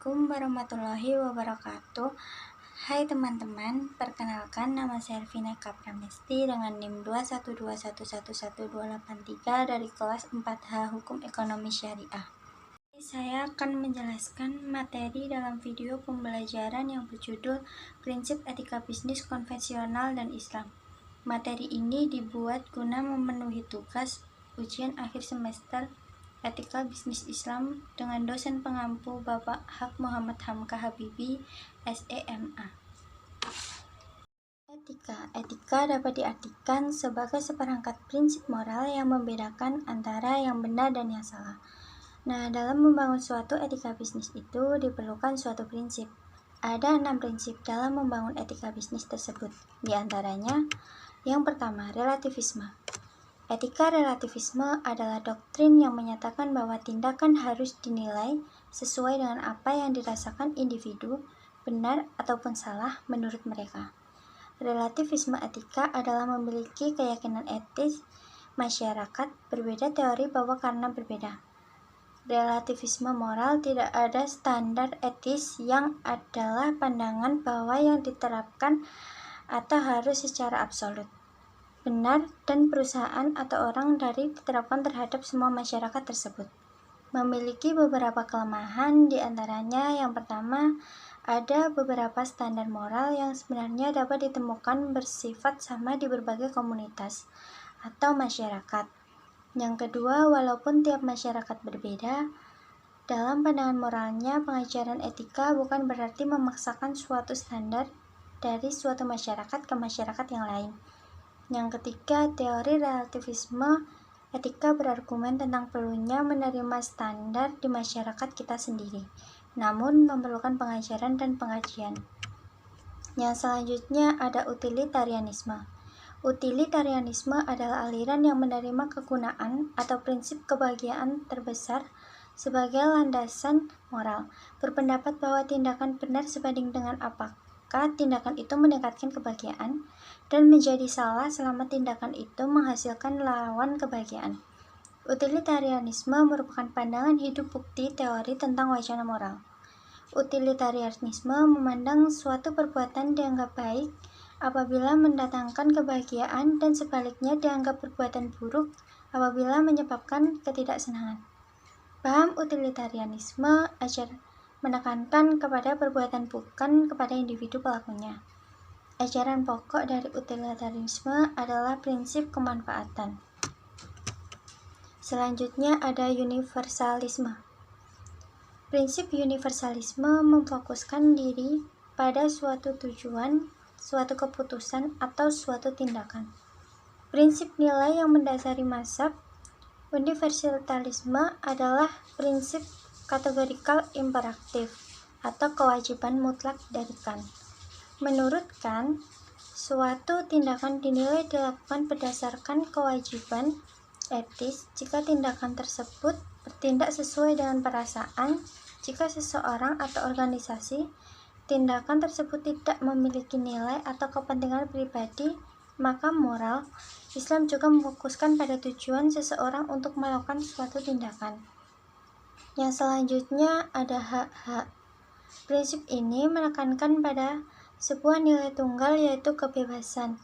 Assalamualaikum warahmatullahi wabarakatuh. Hai teman-teman, perkenalkan nama saya Elvina Kapramesti dengan NIM 212111283 dari kelas 4H Hukum Ekonomi Syariah. Saya akan menjelaskan materi dalam video pembelajaran yang berjudul Prinsip Etika Bisnis Konvensional dan Islam. Materi ini dibuat guna memenuhi tugas ujian akhir semester Etika Bisnis Islam dengan dosen pengampu Bapak Haq Muhammad Hamka Habibi, SEMA. Etika dapat diartikan sebagai seperangkat prinsip moral yang membedakan antara yang benar dan yang salah. Nah, dalam membangun suatu etika bisnis itu diperlukan suatu prinsip. Ada 6 prinsip dalam membangun etika bisnis tersebut. Di antaranya, yang pertama, relativisme. Etika relativisme adalah doktrin yang menyatakan bahwa tindakan harus dinilai sesuai dengan apa yang dirasakan individu, benar ataupun salah menurut mereka. Relativisme etika adalah memiliki keyakinan etis masyarakat berbeda teori bahwa karena berbeda. Relativisme moral tidak ada standar etis yang adalah pandangan bahwa yang diterapkan atau harus secara absolut benar dan perusahaan atau orang dari diterapkan terhadap semua masyarakat tersebut. Memiliki beberapa kelemahan, di antaranya yang pertama, ada beberapa standar moral yang sebenarnya dapat ditemukan bersifat sama di berbagai komunitas atau masyarakat. Yang kedua, walaupun tiap masyarakat berbeda, dalam pandangan moralnya, pengajaran etika bukan berarti memaksakan suatu standar dari suatu masyarakat ke masyarakat yang lain. Yang ketiga, teori relativisme etika berargumen tentang perlunya menerima standar di masyarakat kita sendiri, namun memerlukan pengajaran dan pengajian. Yang selanjutnya ada utilitarianisme. Utilitarianisme adalah aliran yang menerima kegunaan atau prinsip kebahagiaan terbesar sebagai landasan moral, berpendapat bahwa tindakan benar sebanding dengan apakah tindakan itu meningkatkan kebahagiaan, dan menjadi salah selama tindakan itu menghasilkan lawan kebahagiaan. Utilitarianisme merupakan pandangan hidup bukti teori tentang wacana moral. Utilitarianisme memandang suatu perbuatan dianggap baik apabila mendatangkan kebahagiaan dan sebaliknya dianggap perbuatan buruk apabila menyebabkan ketidaksenangan. Paham utilitarianisme menekankan kepada perbuatan bukan kepada individu pelakunya. Ajaran pokok dari utilitarianisme adalah prinsip kemanfaatan. Selanjutnya ada universalisme. Prinsip universalisme memfokuskan diri pada suatu tujuan, suatu keputusan, atau suatu tindakan. Prinsip nilai yang mendasari mazhab universalisme adalah prinsip kategorikal imperatif atau kewajiban mutlak dari Kant. Menurut Kant, suatu tindakan dinilai dilakukan berdasarkan kewajiban etis jika tindakan tersebut bertindak sesuai dengan perasaan. Jika seseorang atau organisasi tindakan tersebut tidak memiliki nilai atau kepentingan pribadi, maka moral Islam juga memfokuskan pada tujuan seseorang untuk melakukan suatu tindakan. Yang selanjutnya ada hak-hak. Prinsip ini menekankan pada sebuah nilai tunggal yaitu kebebasan,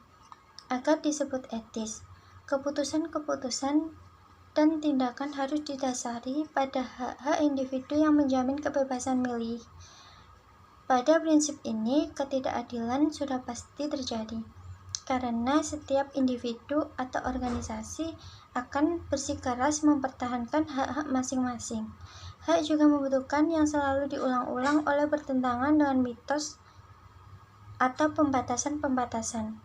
agar disebut etis. Keputusan-keputusan dan tindakan harus didasari pada hak-hak individu yang menjamin kebebasan milih. Pada prinsip ini, ketidakadilan sudah pasti terjadi, karena setiap individu atau organisasi akan bersikeras mempertahankan hak-hak masing-masing. Hak juga membutuhkan yang selalu diulang-ulang oleh bertentangan dengan mitos atau pembatasan-pembatasan.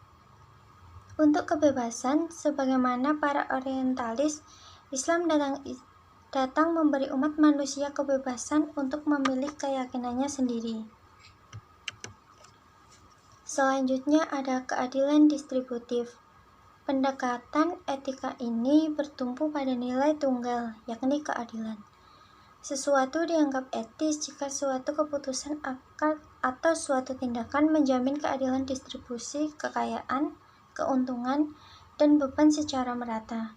Untuk kebebasan, sebagaimana para orientalis, Islam datang memberi umat manusia kebebasan untuk memilih keyakinannya sendiri. Selanjutnya ada keadilan distributif. Pendekatan etika ini bertumpu pada nilai tunggal, yakni keadilan. Sesuatu dianggap etis jika suatu keputusan atau suatu tindakan menjamin keadilan distribusi kekayaan, keuntungan, dan beban secara merata.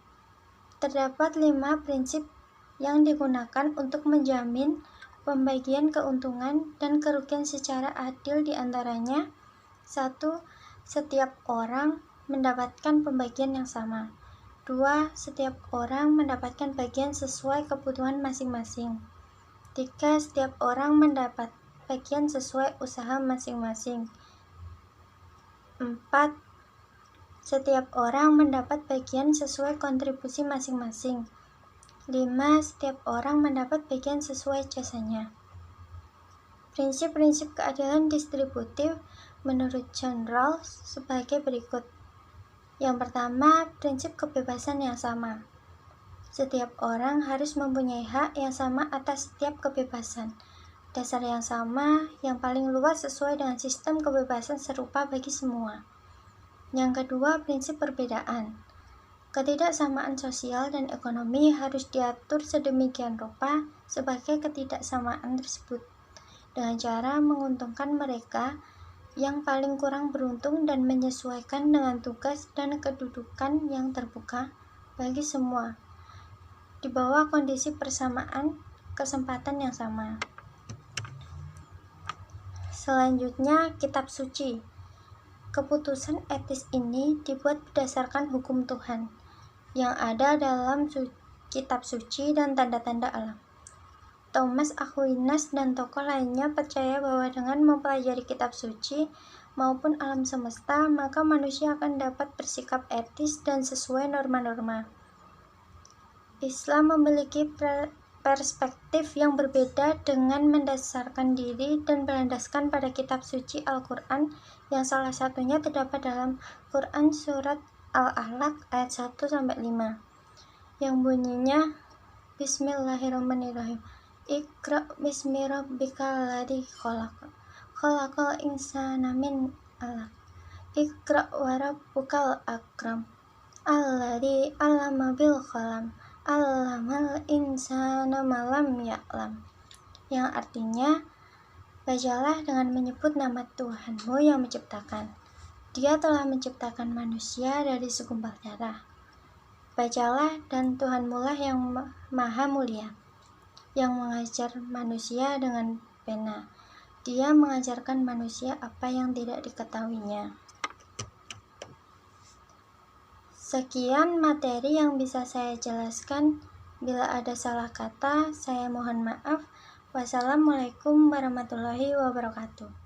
Terdapat 5 prinsip yang digunakan untuk menjamin pembagian keuntungan dan kerugian secara adil di antaranya. 1. Setiap orang mendapatkan pembagian yang sama. 2. Setiap orang mendapatkan bagian sesuai kebutuhan masing-masing. 3. Setiap orang mendapat bagian sesuai usaha masing-masing. 4. Setiap orang mendapat bagian sesuai kontribusi masing-masing. 5. Setiap orang mendapat bagian sesuai jasanya. Prinsip-prinsip keadilan distributif menurut John Rawls sebagai berikut. Yang pertama, prinsip kebebasan yang sama. Setiap orang harus mempunyai hak yang sama atas setiap kebebasan. Dasar yang sama, yang paling luas sesuai dengan sistem kebebasan serupa bagi semua. Yang kedua, prinsip perbedaan. Ketidaksamaan sosial dan ekonomi harus diatur sedemikian rupa sebagai ketidaksamaan tersebut, dengan cara menguntungkan mereka yang paling kurang beruntung dan menyesuaikan dengan tugas dan kedudukan yang terbuka bagi semua, di bawah kondisi persamaan kesempatan yang sama. Selanjutnya, kitab suci. Keputusan etis ini dibuat berdasarkan hukum Tuhan yang ada dalam kitab suci dan tanda-tanda alam. Thomas Aquinas dan tokoh lainnya percaya bahwa dengan mempelajari kitab suci maupun alam semesta, maka manusia akan dapat bersikap etis dan sesuai norma-norma. Islam memiliki perspektif yang berbeda dengan mendasarkan diri dan berlandaskan pada kitab suci Al-Quran yang salah satunya terdapat dalam Quran Surat Al-Alaq ayat 1-5 yang bunyinya Bismillahirrahmanirrahim. Iqra bismi rabbikal ladzi khalaq. Khalaqal insana min 'alaq. Iqra wa rabbukal akram. Alladzi 'allama bil qalam. Allamal insana malam ya'lam. Yang artinya, bacalah dengan menyebut nama Tuhanmu yang menciptakan. Dia telah menciptakan manusia dari segumpal darah. Bacalah, dan Tuhanmulah yang maha mulia, yang mengajar manusia dengan pena. Dia mengajarkan manusia apa yang tidak diketahuinya. Sekian materi yang bisa saya jelaskan. Bila ada salah kata, saya mohon maaf. Wassalamualaikum warahmatullahi wabarakatuh.